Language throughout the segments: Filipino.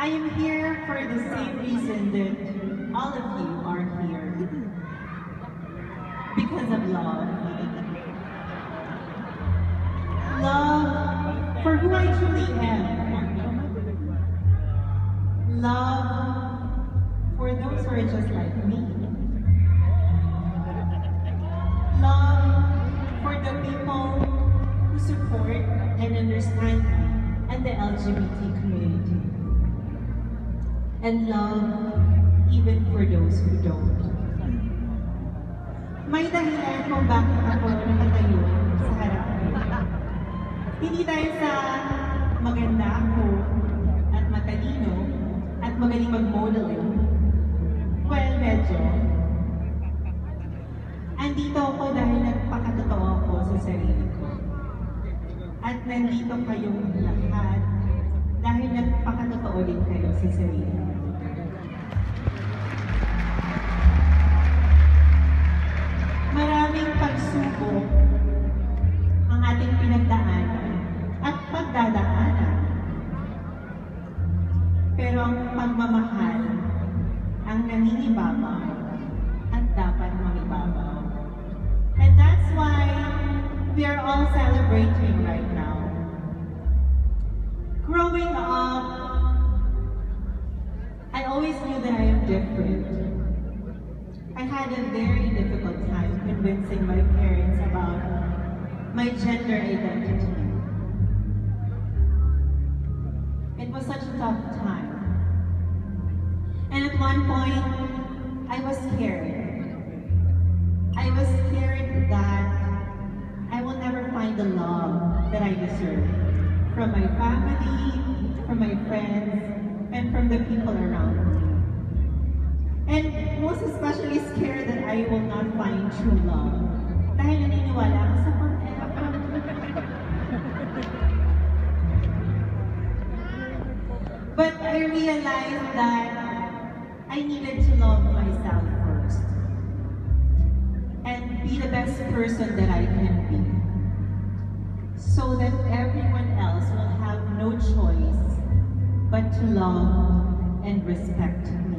I am here for the same reason that all of you are here. Because of love. Love for who I truly am. Love for those who are just like me. Love for the people who support and understand me and the LGBT community. And love even for those who don't. May dahilan kung bakit ako nakatayo sa harap niyo. Hindi dahil sa maganda ako at matalino at magaling mag-modeling. Well, medyo. Andito ako dahil nagpakatotoo ako sa sarili ko. At nandito kayong lahat dahil nagpakatotoo din kayo sa sarili ko. Maraming pagsubok ang ating pinagdaanan at pagdadaanan. Pero ang pagmamahal ang nangingibabaw at dapat mangibabaw. And that's why we are all celebrating right now. Growing up, I always knew that I am different. I had a very difficult time convincing my parents about my gender identity. It was such a tough time. And at one point, I was scared. I was scared that I will never find the love that I deserve from my family, from my friends, and from the people around me. And most especially scared that I will not find true love. Dahil naniniwala ako sa forever. But I realized that I needed to love myself first. And be the best person that I can be. So that everyone else will have no choice but to love and respect me.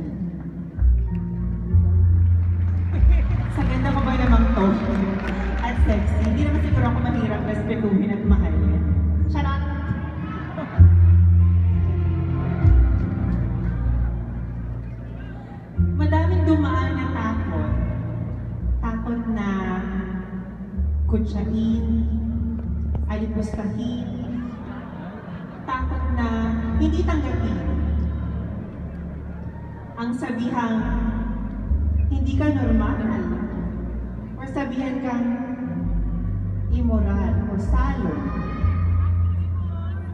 Sa ganda ko ba namang to? At sexy. Hindi naman siguro ako mahirap respetuhin at mahalin. Charot! Madaming dumaan na takot. Takot na kutsahin, alipustahin, takot na hindi tanggapin. Ang sabihang hindi ka normal, or sabihan kang immoral o salo.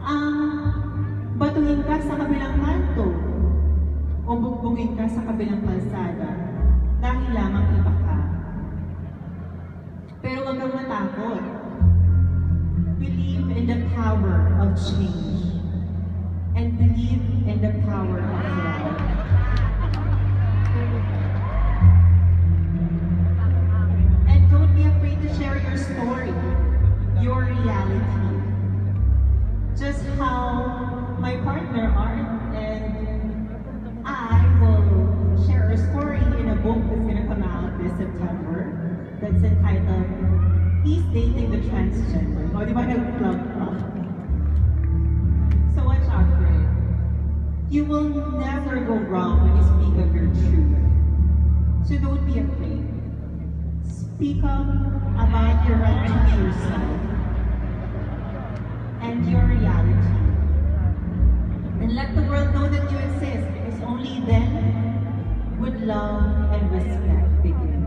Ang batuhin ka sa kabilang kanto o bugbugin ka sa kabilang kalsada dahil lamang iba ka. Pero huwag kang matakot. Believe in the power of change and believe in the power of love. Share your story, your reality. Just how my partner Art and I will share a story in a book that's going to come out this September that's entitled He's Dating the Transgender. O, di ba nag-vlog pa? So watch out for it. You will never go wrong when you speak of your truth. So don't be afraid. Speak up about your right to be yourself and your reality. And let the world know that you exist, because only then would love and respect begin.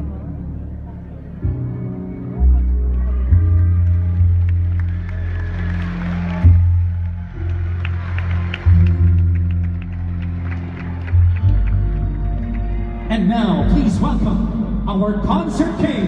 And now, please welcome our concert king,